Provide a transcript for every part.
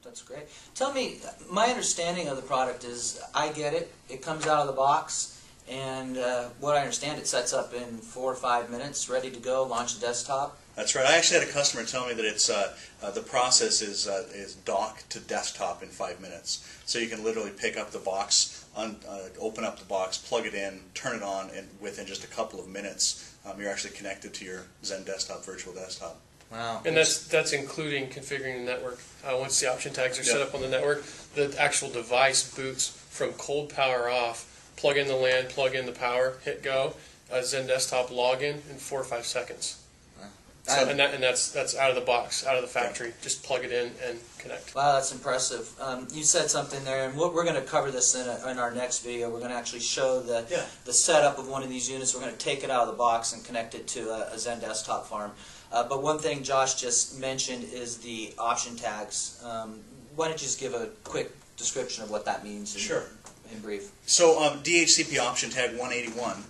That's great. Tell me, my understanding of the product is, I get it, it comes out of the box, and what I understand, it sets up in 4 or 5 minutes, ready to go, launch the desktop. That's right. I actually had a customer tell me that it's the process is dock to desktop in 5 minutes. So you can literally pick up the box, open up the box, plug it in, turn it on, and within just a couple of minutes, you're actually connected to your Zen desktop virtual desktop. Wow. And that's including configuring the network. Once the option tags are set up on the network, the actual device boots from cold power off, plug in the LAN, plug in the power, hit go, Zen desktop login in 4 or 5 seconds. So, and that's out of the box, out of the factory. Just plug it in and connect. Wow, that's impressive. You said something there, and we're going to cover this in our next video. We're going to actually show the setup of one of these units. We're going to take it out of the box and connect it to a Zen desktop farm. But one thing Josh just mentioned is the option tags. Why don't you just give a quick description of what that means in brief? So DHCP option tag 181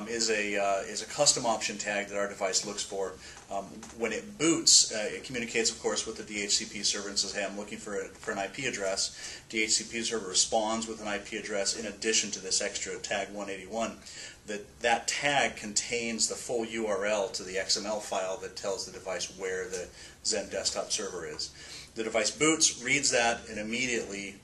is a custom option tag that our device looks for. When it boots, it communicates, of course, with the DHCP server and says, hey, I'm looking for an IP address. DHCP server responds with an IP address in addition to this extra tag 181. That tag contains the full URL to the XML file that tells the device where the Zen desktop server is. The device boots, reads that, and immediately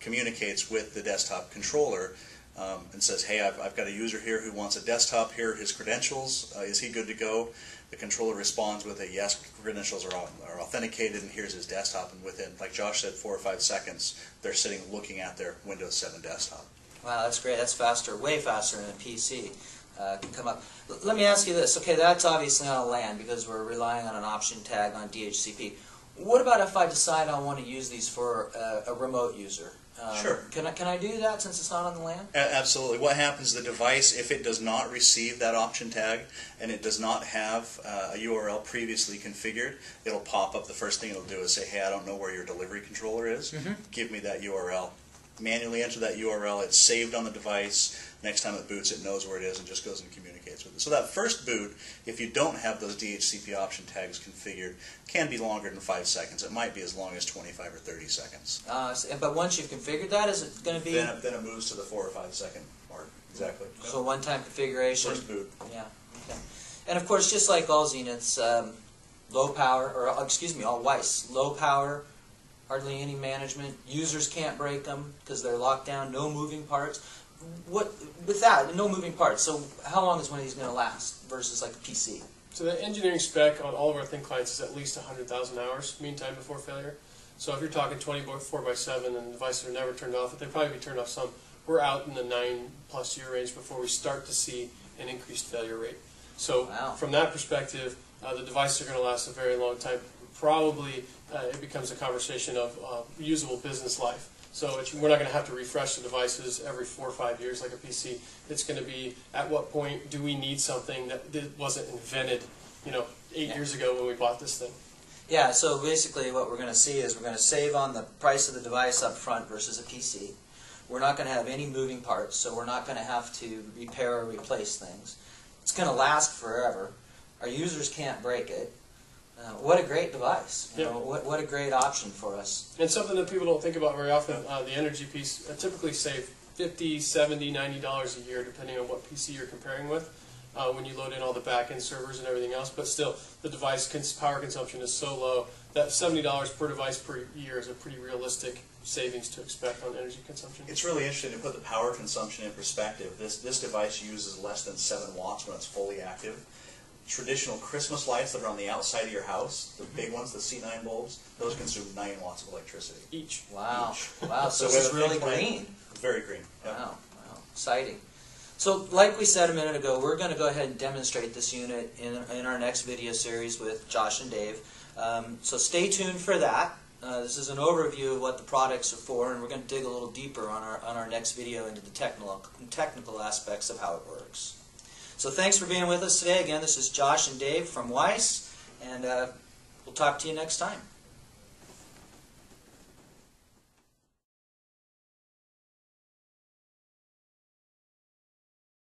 communicates with the desktop controller and says, hey, I've got a user here who wants a desktop. Here are his credentials. Is he good to go? The controller responds with a yes, credentials are authenticated, and here's his desktop. And within, like Josh said, 4 or 5 seconds, they're sitting looking at their Windows 7 desktop. Wow, that's great. That's faster, way faster than a PC can come up. Let me ask you this. Okay, that's obviously on a LAN because we're relying on an option tag on DHCP. What about if I decide I want to use these for a remote user? Sure. Can I do that since it's not on the LAN? Absolutely. What happens, the device, if it does not receive that option tag and it does not have a URL previously configured, it'll pop up. The first thing it'll do is say, hey, I don't know where your delivery controller is. Give me that URL. Manually enter that URL. It's saved on the device. Next time it boots, it knows where it is and just goes and communicates with it. So that first boot, if you don't have those DHCP option tags configured, can be longer than 5 seconds. It might be as long as 25 or 30 seconds. But once you've configured that, is it going to be... Then it moves to the 4 or 5 second mark. Exactly. So one-time configuration. First boot. Yeah. Okay. And of course, just like all Xeniths, low power, or excuse me, all Wyse, low power, hardly any management. Users can't break them because they're locked down. No moving parts. With that, no moving parts. So how long is one of these going to last versus like a PC? So the engineering spec on all of our thin clients is at least 100,000 hours mean time before failure. So if you're talking 24/7 and the devices are never turned off, they'd probably be turned off some. We're out in the 9+ year range before we start to see an increased failure rate. So from that perspective, the devices are going to last a very long time. Probably it becomes a conversation of usable business life. So we're not going to have to refresh the devices every 4 or 5 years like a PC. It's going to be, at what point do we need something that wasn't invented, 8 years ago when we bought this thing? Yeah, so basically what we're going to see is we're going to save on the price of the device up front versus a PC. We're not going to have any moving parts, so we're not going to have to repair or replace things. It's going to last forever. Our users can't break it. What a great device. You know, what a great option for us. And something that people don't think about very often, the energy piece, typically save $50, $70, $90 a year depending on what PC you're comparing with when you load in all the back-end servers and everything else. But still, the device power consumption is so low that $70 per device per year is a pretty realistic savings to expect on energy consumption. It's really interesting to put the power consumption in perspective. This device uses less than 7 watts when it's fully active. Traditional Christmas lights that are on the outside of your house, the big ones, the C9 bulbs, those consume 9 watts of electricity. Each. Wow. Wow, so this is really green. Very green. Yep. Wow. Wow. Exciting. So like we said a minute ago, we're going to go ahead and demonstrate this unit in our next video series with Josh and Dave. So stay tuned for that. This is an overview of what the products are for, and we're going to dig a little deeper on our next video into the technical aspects of how it works. So thanks for being with us today. Again, this is Josh and Dave from Wyse, and we'll talk to you next time.